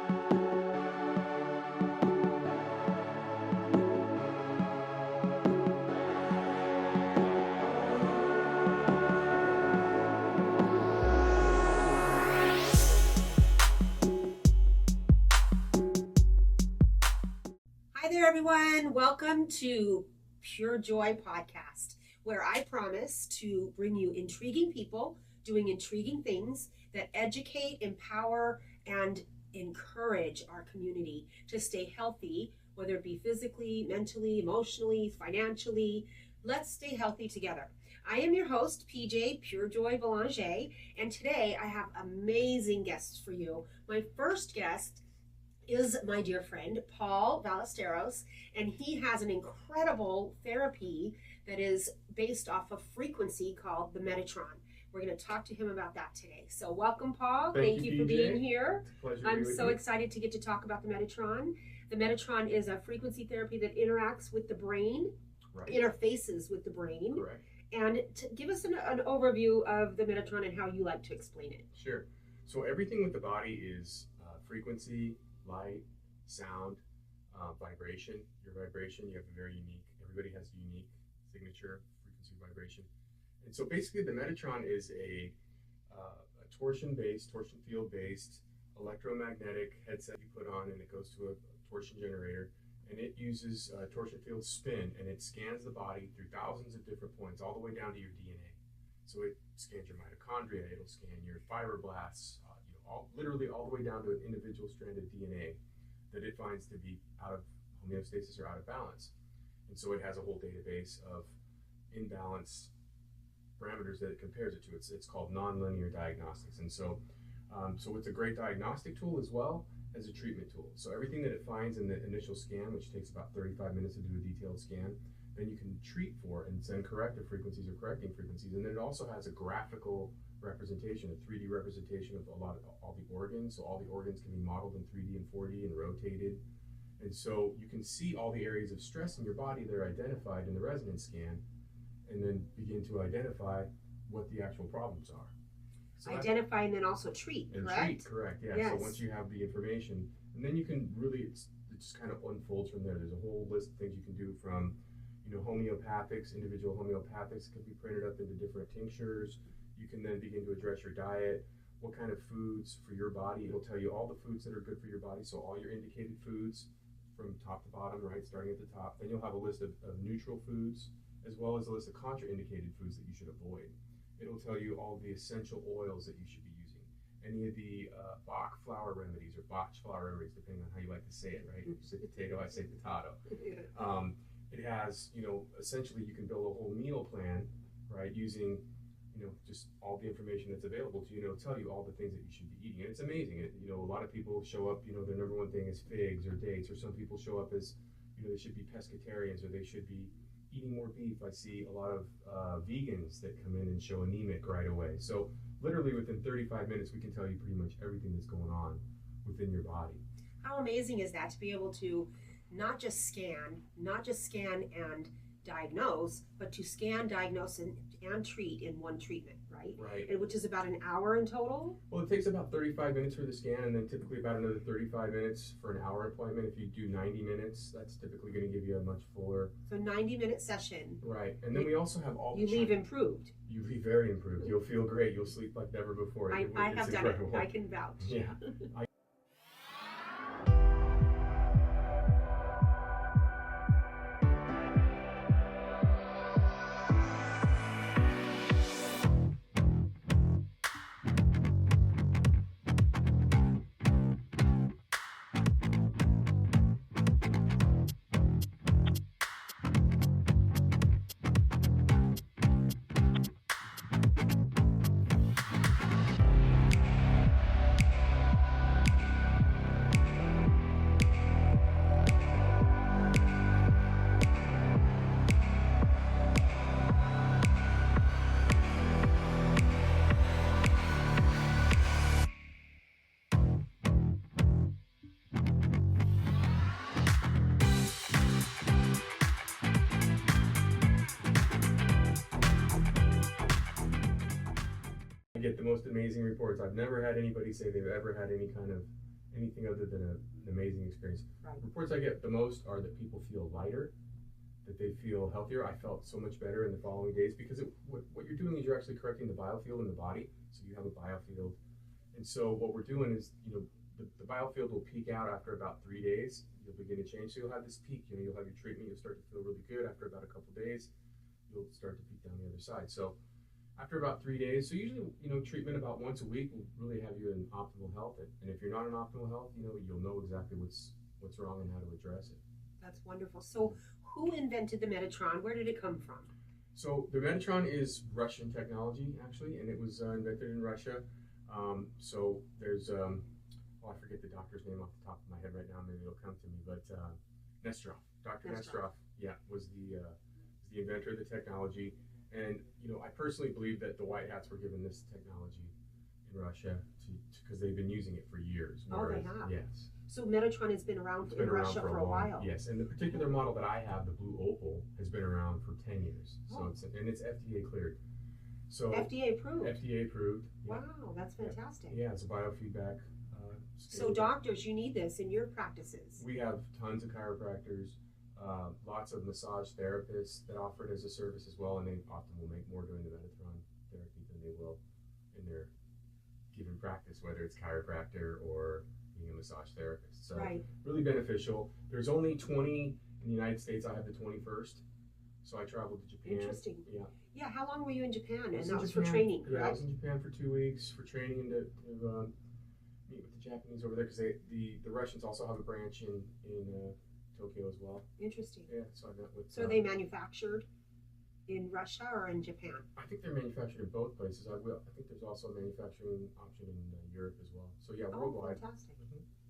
Hi there, everyone. Welcome to Pure Joy Podcast, where I promise to bring you intriguing people doing intriguing things that educate, empower, and encourage our community to stay healthy, whether it be physically, mentally, emotionally, financially. Let's stay healthy together. I am your host, PJ Pure Joy Belanger, and today I have amazing guests for you. My first guest is my dear friend, Paul Vallesteros, and he has an incredible therapy that is based off of frequency called the Metatron. We're going to talk to him about that today. So welcome, Paul. Thank you for being here. It's a pleasure I'm so excited to get to talk about the Metatron. The Metatron is a frequency therapy that interacts with the brain, interfaces with the brain. Correct. And give us an overview of the Metatron and how you like to explain it. Sure. So everything with the body is frequency, light, sound, vibration. Your vibration, you have a very unique, everybody has a unique signature frequency vibration. And so basically the Metatron is a torsion field-based electromagnetic headset you put on, and it goes to a torsion generator, and it uses torsion field spin, and it scans the body through thousands of different points all the way down to your DNA. So it scans your mitochondria, it'll scan your fibroblasts, literally all the way down to an individual strand of DNA that it finds to be out of homeostasis or out of balance. And so it has a whole database of imbalance parameters that it compares it to. It's called nonlinear diagnostics. And so it's a great diagnostic tool as well as a treatment tool. So everything that it finds in the initial scan, which takes about 35 minutes to do a detailed scan, then you can treat for and send corrective frequencies or correcting frequencies. And then it also has a graphical representation, a 3D representation of all the organs. So all the organs can be modeled in 3D and 4D and rotated. And so you can see all the areas of stress in your body that are identified in the resonance scan, and then begin to identify what the actual problems are. So identify and then also treat, and correct? Treat, correct, yeah. Yes. So once you have the information, and then you can really, it just kind of unfolds from there. There's a whole list of things you can do from, homeopathics, individual homeopathics can be printed up into different tinctures. You can then begin to address your diet, what kind of foods for your body. It'll tell you all the foods that are good for your body, so all your indicated foods from top to bottom, right, starting at the top. Then you'll have a list of neutral foods, as well as a list of contraindicated foods that you should avoid. It'll tell you all the essential oils that you should be using. Any of the Bach flower remedies or Bach flower remedies, depending on how you like to say it, right? You say potato, I say potato. It has, essentially you can build a whole meal plan, right, using, just all the information that's available to you. It'll tell you all the things that you should be eating. And it's amazing. A lot of people show up, their number one thing is figs or dates, or some people show up as, they should be pescatarians, or they should be eating more beef. I see a lot of vegans that come in and show anemic right away. So literally within 35 minutes, we can tell you pretty much everything that's going on within your body. How amazing is that, to be able to not just scan and diagnose, but to scan, diagnose, and treat in one treatment, right? Right. And which is about an hour in total? Well, it takes about 35 minutes for the scan, and then typically about another 35 minutes for an hour appointment. If you do 90 minutes, that's typically going to give you a much fuller. So 90-minute session. Right. And then we also have all the You leave improved. You leave very improved. You'll feel great. You'll sleep like never before. I have done it. I can vouch. Yeah. get the most amazing reports. I've never had anybody say they've ever had any kind of anything other than an amazing experience. Right. Reports I get the most are that people feel lighter, that they feel healthier. I felt so much better in the following days because what you're doing is you're actually correcting the biofield in the body. So you have a biofield. And so what we're doing is, the biofield will peak out after about 3 days. You'll begin to change. So you'll have this peak, you'll have your treatment, you'll start to feel really good. After about a couple days, you'll start to peak down the other side. So after about 3 days, so usually, treatment about once a week will really have you in optimal health. And if you're not in optimal health, you'll know exactly what's wrong and how to address it. That's wonderful. So who invented the Metatron? Where did it come from? So the Metatron is Russian technology, actually, and it was invented in Russia. So there's, I forget the doctor's name off the top of my head right now. Maybe it'll come to me, but Nesterov, Dr. Nesterov, was the inventor of the technology. And I personally believe that the White Hats were given this technology in Russia because they've been using it for years. Oh, they have. Yes. So Metatron has been around in Russia for a while. Yes, and the particular model that I have, the Blue Opal, has been around for 10 years. So it's FDA cleared. So FDA approved. FDA approved. Wow, that's fantastic. Yeah, it's a biofeedback. So doctors, you need this in your practices. We have tons of chiropractors, lots of massage therapists that offer it as a service as well, and they often will make more doing the Metatron therapy than they will in their given practice, whether it's chiropractor or being a massage therapist. So really beneficial. There's only 20 in the United States. I have the 21st. So I traveled to Japan. Interesting. Yeah. Yeah, how long were you in Japan? And that was Japan, for training, correct? Yeah, I was in Japan for 2 weeks for training and to meet with the Japanese over there because the Russians also have a branch in Tokyo as well. Interesting. Yeah, so I met with. So they manufactured in Russia or in Japan? I think they're manufactured in both places. I think there's also a manufacturing option in Europe as well. So yeah, worldwide. Fantastic.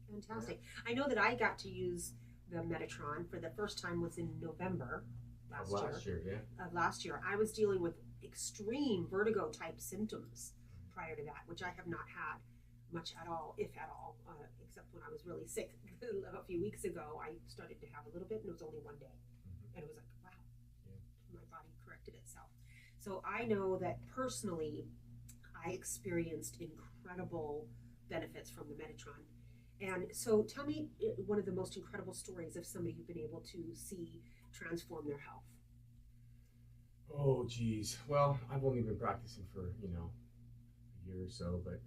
Fantastic. Yeah. I know that I got to use the Metatron for the first time was in November last year. Last year. I was dealing with extreme vertigo type symptoms prior to that, which I have not had much at all, if at all, except when I was really sick a few weeks ago. I started to have a little bit, and it was only one day. And it was like, wow, my body corrected itself. So I know that personally, I experienced incredible benefits from the Metatron. And so tell me one of the most incredible stories of somebody you've been able to see transform their health. Oh, geez. Well, I've only been practicing for, a year or so, but,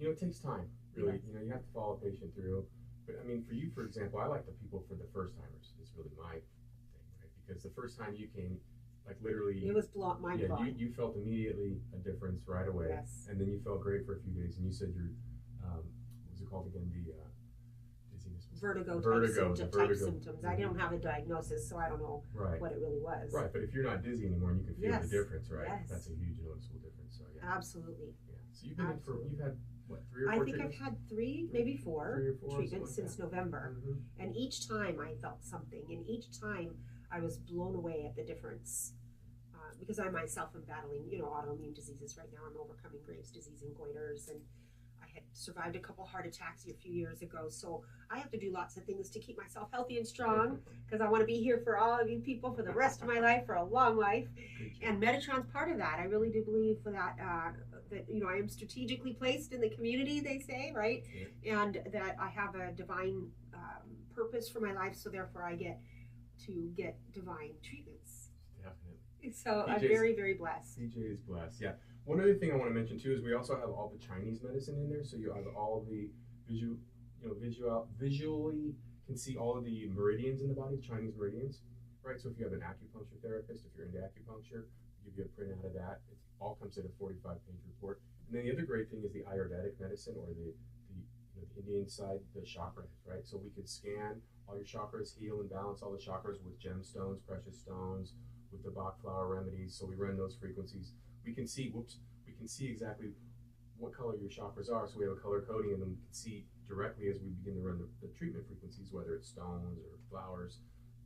it takes time, really. Yes. You have to follow a patient through. But, for you, for example, I like the people for the first timers. It's really my thing, right? Because the first time you came, like literally. It was mind-blowing. You felt immediately a difference right away. Yes. And then you felt great for a few days. And you said what was it called again? The dizziness. Vertigo type symptoms. I don't have a diagnosis, so I don't know what it really was. Right, but if you're not dizzy anymore and you can feel the difference, right? Yes. That's a huge noticeable difference. So yeah. Absolutely. Yeah. So you've had what, 3 or 4 I think treatments? I've had 3, maybe 4 treatments since like November. And each time I felt something, and each time I was blown away at the difference. Because I myself am battling, autoimmune diseases right now. I'm overcoming Graves' disease and goiters, and I had survived a couple heart attacks a few years ago. So I have to do lots of things to keep myself healthy and strong because I want to be here for all of you people for the rest of my life, for a long life. And Metatron's part of that. I really do believe that I am strategically placed in the community, they say, right? And that I have a divine purpose for my life, so therefore I get to get divine treatments. Definitely. So I'm very, very blessed. PJ is blessed, yeah. One other thing I want to mention too is we also have all the Chinese medicine in there, so you have all the visually can see all of the meridians in the body, the Chinese meridians, right? So if you have an acupuncture therapist, if you're into acupuncture, give you a printout of that. It all comes in a 45-page report. And then the other great thing is the Ayurvedic medicine, or the Indian side, the chakras, right? So we could scan all your chakras, heal and balance all the chakras with gemstones, precious stones, with the Bach flower remedies. So we run those frequencies. We can see exactly what color your chakras are. So we have a color coding, and then we can see directly as we begin to run the treatment frequencies, whether it's stones or flowers,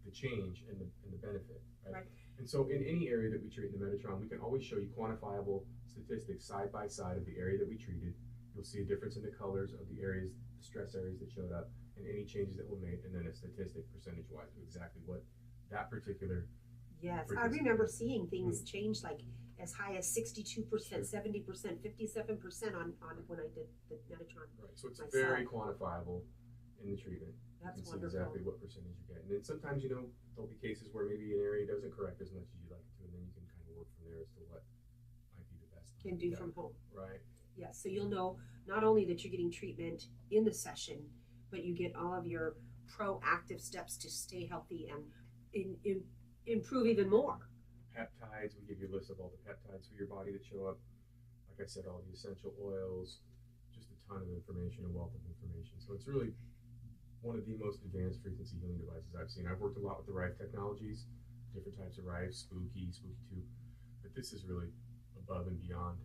the change and the benefit, right? And so in any area that we treat in the Metatron, we can always show you quantifiable statistics side by side of the area that we treated. You'll see a difference in the colors of the areas, the stress areas that showed up, and any changes that were made, and then a statistic percentage-wise of exactly what that particular. Yes, I remember seeing things change, like as high as 62%, 70%, 57% on when I did the Metatron. Right. So it's myself. very quantifiable in the treatment. That's you can wonderful. see exactly what percentage you get. And then sometimes, there'll be cases where maybe an area doesn't correct as much as you'd like it to, and then you can kind of work from there as to what might be the best. Can do from home. Right. Yes, so you'll know not only that you're getting treatment in the session, but you get all of your proactive steps to stay healthy and improve even more. Peptides, we give you a list of all the peptides for your body that show up. Like I said, all the essential oils, just a ton of information, a wealth of information. So it's really one of the most advanced frequency healing devices I've seen. I've worked a lot with the Rife technologies, different types of Rife, Spooky 2, but this is really above and beyond.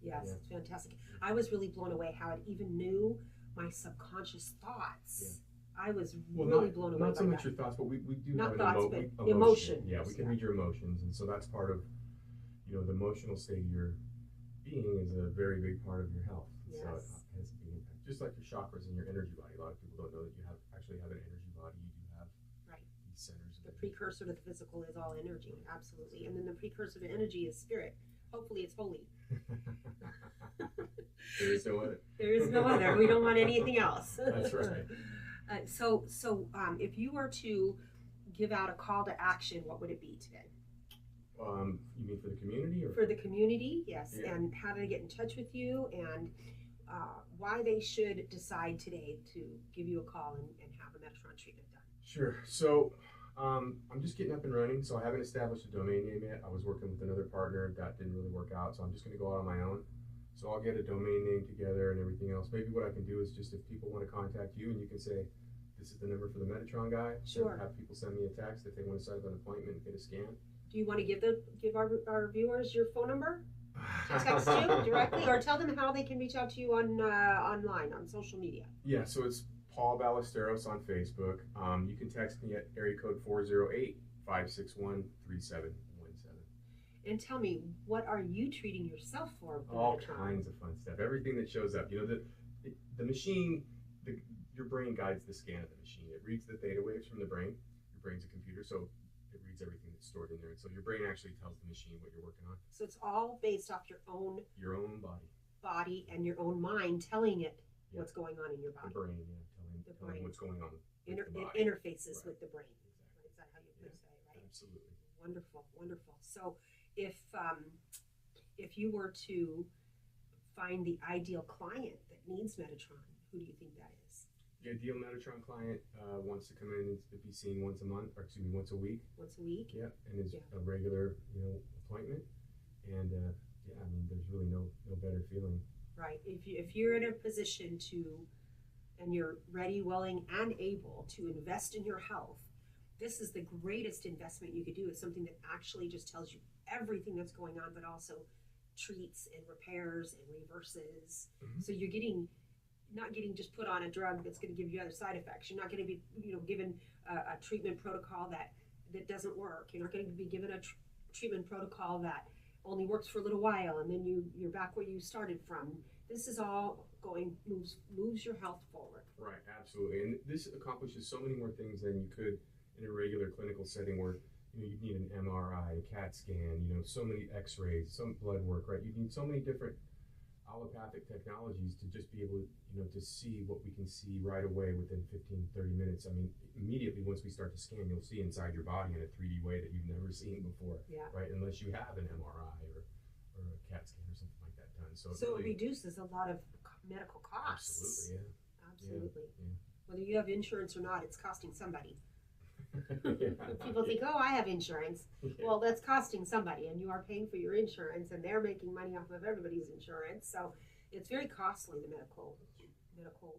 Yes, it's fantastic. I was really blown away how it even knew my subconscious thoughts. Yeah. I was really blown away. Not so much your thoughts, but we do not have thoughts, an but emotion. Yeah, we can read your emotions, and so that's part of, the emotional state of your being is a very big part of your health. Yes. So it has a big impact. Just like your chakras and your energy body. A lot of people don't know that you actually have an energy body. You do have these centers. The precursor to the physical is all energy, absolutely, and then the precursor to energy is spirit. Hopefully, it's holy. There is no other. There is no other. We don't want anything else. That's right. So if you were to give out a call to action, what would it be today? You mean for the community? Or? For the community, yes. Yeah. And how to get in touch with you, and why they should decide today to give you a call and have a Metatron treatment done. Sure. So I'm just getting up and running, so I haven't established a domain name yet. I was working with another partner. That didn't really work out, so I'm just going to go out on my own. So I'll get a domain name together and everything else. Maybe what I can do is just if people want to contact you and you can say, this is the number for the Metatron guy. Sure. Have people send me a text if they want to set up an appointment and get a scan. Do you want to give our viewers your phone number to text you directly, or tell them how they can reach out to you on online, on social media? Yeah, so it's Paul Vallesteros on Facebook. You can text me at area code 408-561-3717. And tell me, what are you treating yourself for? All kinds of fun stuff. Everything that shows up. The machine, your brain guides the scan of the machine. It reads the theta waves from the brain. Your brain's a computer, so it reads everything that's stored in there. And so your brain actually tells the machine what you're working on. So it's all based off your own body and your own mind telling it what's going on in your body. The brain, telling what's going on. It interfaces with the brain. Exactly. Is that how you would say, right? Absolutely. Wonderful, wonderful. So if you were to find the ideal client that needs Metatron, who do you think that is? The ideal Metatron client wants to come in and be seen once a week. Once a week? Yeah, and is a regular, appointment. And there's really no better feeling. Right. If you're in a position and you're ready, willing, and able to invest in your health, this is the greatest investment you could do. It's something that actually just tells you everything that's going on, but also treats and repairs and reverses. Mm-hmm. So you're not getting just put on a drug that's going to give you other side effects. You're not going to be given a treatment protocol that doesn't work. You're not going to be given a treatment protocol that only works for a little while and then you're back where you started from. This is all moves your health forward. Right, absolutely. And this accomplishes so many more things than you could in a regular clinical setting where you'd need an MRI, a CAT scan, so many x-rays, some blood work, right? You need so many different allopathic technologies to just be able to see what we can see right away within 15, 30 minutes. I mean, immediately once we start to scan, you'll see inside your body in a 3D way that you've never seen before, right? Unless you have an MRI or a CAT scan or something like that done. So it reduces a lot of medical costs. Absolutely, yeah. Absolutely. Yeah. Whether you have insurance or not, it's costing somebody. Yeah. People think, I have insurance. Yeah. Well, that's costing somebody, and you are paying for your insurance, and they're making money off of everybody's insurance. So it's very costly, the medical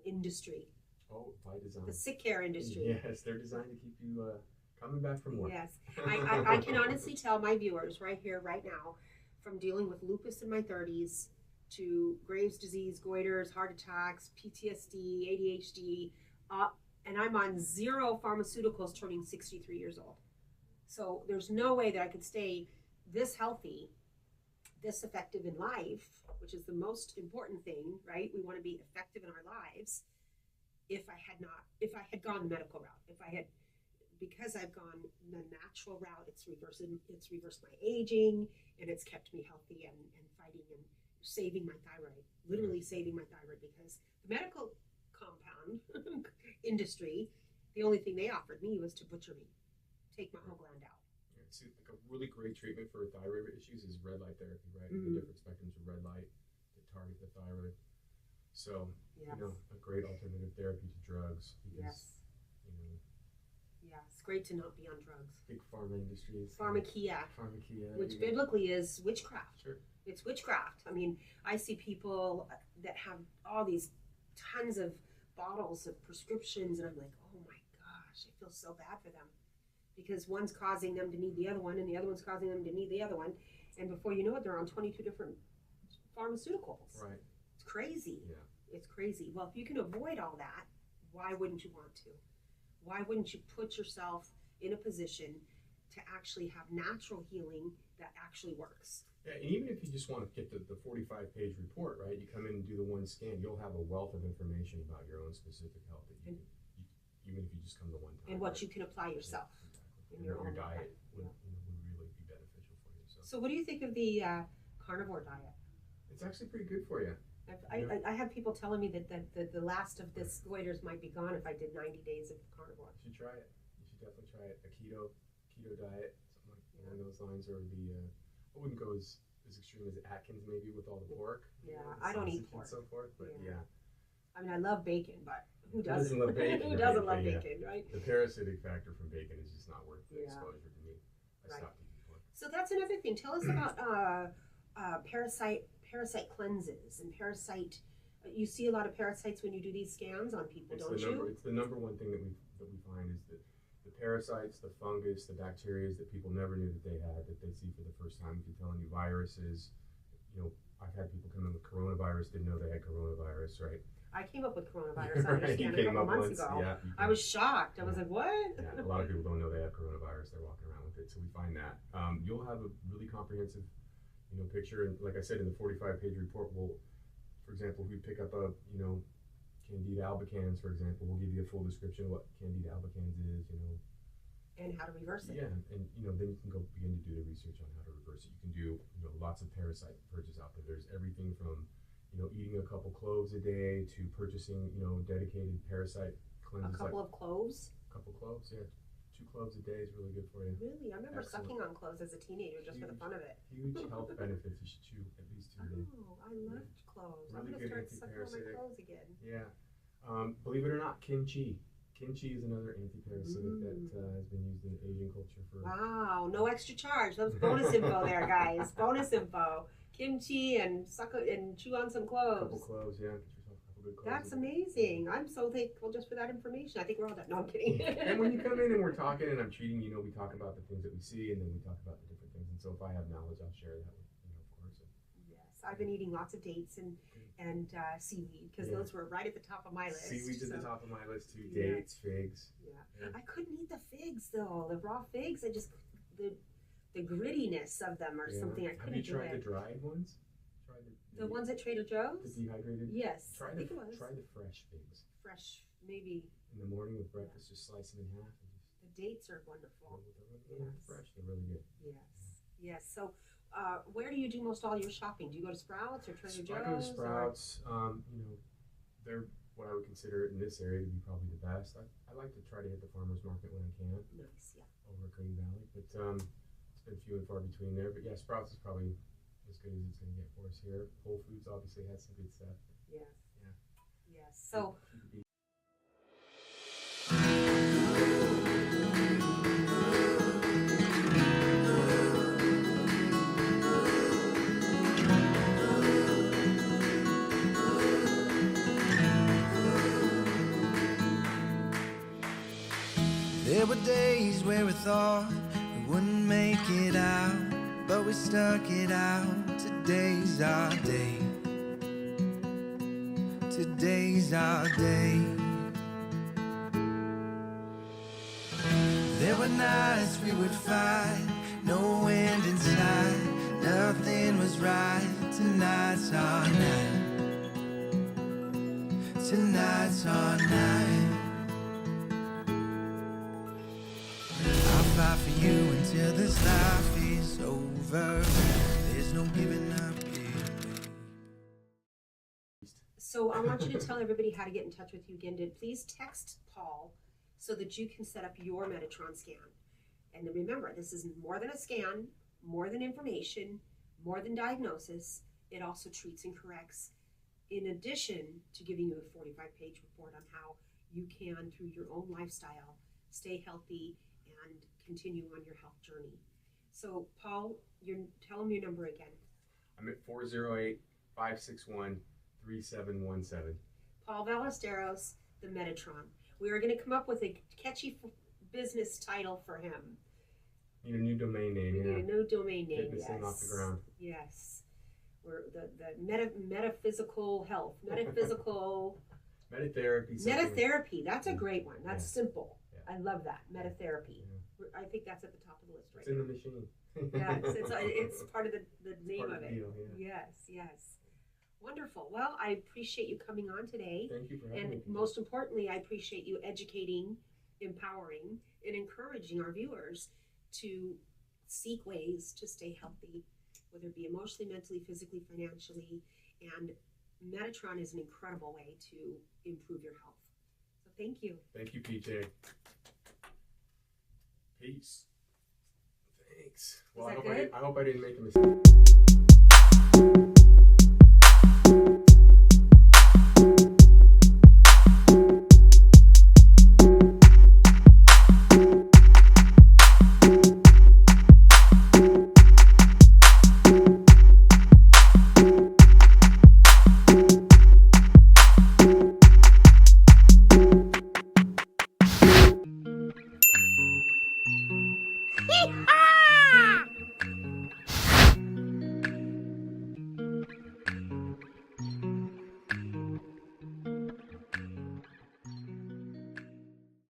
industry. Oh, by design. The sick care industry. Yes, they're designed to keep you coming back from work. Yes. I can honestly tell my viewers right here, right now, from dealing with lupus in my 30s to Graves' disease, goiters, heart attacks, PTSD, ADHD, and I'm on 0 pharmaceuticals turning 63 years old. So there's no way that I could stay this healthy, this effective in life, which is the most important thing, right? We want to be effective in our lives if I had gone the medical route, if I had because I've gone the natural route, it's reversed my aging, and it's kept me healthy and fighting and saving my thyroid, literally saving my thyroid, because the medical compound industry, the only thing they offered me was to butcher me, take my whole gland out. Yeah, it's like a really great treatment for thyroid issues is red light therapy, right? Mm-hmm. The different spectrums of red light that target the thyroid. So, Yes. A great alternative therapy to drugs. Because, Yes. Yeah, it's great to not be on drugs. Big pharma industries. Pharmakia, which biblically is witchcraft. Sure. It's witchcraft. I mean, I see people that have all these tons of bottles of prescriptions, and I'm like, oh my gosh, I feel so bad for them, because one's causing them to need the other one, and the other one's causing them to need the other one, and before you know it, they're on 22 different pharmaceuticals. Right. It's crazy. Yeah. It's crazy. Well, if you can avoid all that, why wouldn't you want to? Why wouldn't you put yourself in a position to actually have natural healing that actually works? Yeah, and even if you just want to get the 45-page report, right? You come in and do the one scan, you'll have a wealth of information about your own specific health that you even if you just come the one time. And what you can apply yourself. Exactly. In your own diet life. would really be beneficial for you. So what do you think of the carnivore diet? It's actually pretty good for you. I have people telling me that the last of this goiters might be gone if I did 90 days of carnivore. You should try it. You should definitely try it. A keto diet, something like along those lines, or I wouldn't go as extreme as Atkins maybe with all the pork. Yeah, I don't eat pork. And so forth, but yeah. I mean, I love bacon, but who doesn't love bacon? Who doesn't love bacon, right? The parasitic factor from bacon is just not worth the exposure to me. I stopped eating pork. So that's another thing. Tell us about parasite cleanses and parasite. You see a lot of parasites when you do these scans on people, don't you? It's the number one thing that we find is that the parasites, the fungus, the bacteria that people never knew that they had, that they see for the first time. If you're telling you viruses, I've had people come in with coronavirus, didn't know they had coronavirus, right? I came up with coronavirus on a scan a couple months ago. Yeah, I was shocked. I was like, what? Yeah, a lot of people don't know they have coronavirus. They're walking around with it. So we find that. You'll have a really comprehensive picture. And like I said, in the 45-page report, for example, if we pick up a, Candida albicans, for example, we'll give you a full description of what Candida albicans is, And how to reverse it. Yeah, and then you can go begin to do the research on how to reverse it. You can do, lots of parasite purges out there. There's everything from, eating a couple cloves a day to purchasing, dedicated parasite cleanses. A couple of cloves? A couple cloves, yeah. 2 cloves a day is really good for you. Really? I remember sucking on cloves as a teenager just for the fun of it. Huge health benefits. You should chew at least 2 a day. Oh, I loved cloves. Really I'm going to start sucking on my cloves again. Yeah. Believe it or not, kimchi. Kimchi is another anti-parasitic that has been used in Asian culture for... Wow, no extra charge. That's bonus info there, guys. Bonus info. Kimchi and chew on some cloves. A couple cloves, yeah. Get yourself a couple good cloves. That's amazing. I'm so thankful just for that information. I think we're all done. No, I'm kidding. And when you come in and we're talking and I'm treating, we talk about the things that we see and then we talk about the different things. And so if I have knowledge, I'll share that with of course. Yes, I've been eating lots of dates and seaweed because those were right at the top of my list. Seaweed's at the top of my list too. Dates, figs. Yeah. I couldn't eat the figs though. The raw figs, the grittiness of them or something. I couldn't do it. Have you tried the dried ones? The ones at Trader Joe's? The dehydrated? Yes. Try the fresh figs. Fresh, maybe. In the morning with breakfast, just slice them in half. The dates are wonderful. They're fresh. They're really good. Yes. So, where do you do most all your shopping? Do you go to Sprouts or Trader Joe's? I go to Sprouts. They're what I would consider in this area to be probably the best. I like to try to hit the farmer's market when I can. Nice, yeah. Over at Green Valley, but it's been few and far between there. But yeah, Sprouts is probably as good as it's going to get for us here. Whole Foods obviously has some good stuff. Yes. Yeah. Yes. So. There were days where we thought we wouldn't make it out, but we stuck it out. Today's our day. Today's our day. There were nights we would fight, no wind in sight, nothing was right. Tonight's our night. Tonight's our night. fight for you until this life is over. There's no giving up here. So I want you to tell everybody how to get in touch with you again. Please text Paul so that you can set up your Metatron scan. And then remember, this is more than a scan, more than information, more than diagnosis. It also treats and corrects, in addition to giving you a 45-page report on how you can, through your own lifestyle, stay healthy and continue on your health journey. So, Paul, tell them your number again. I'm at 408-561-3717. Paul Vallesteros, the Metatron. We are going to come up with a catchy business title for him. Need a new domain name. We need a new domain name. Get this thing off the ground. Yes. We're the metaphysical health, metaphysical Metatherapy. Metatherapy. That's a great one. That's simple. Yeah. I love that. Metatherapy. Yeah. I think that's at the top of the list right It's in now. the machine. Yeah, it's part of the name part of of the it. deal, Yes. Wonderful. Well, I appreciate you coming on today. Thank you for having me. And most importantly, I appreciate you educating, empowering, and encouraging our viewers to seek ways to stay healthy, whether it be emotionally, mentally, physically, financially. And Metatron is an incredible way to improve your health. So thank you. Thank you, PJ. Peace. Thanks. Well, Is I that good? hope I didn't make a mistake.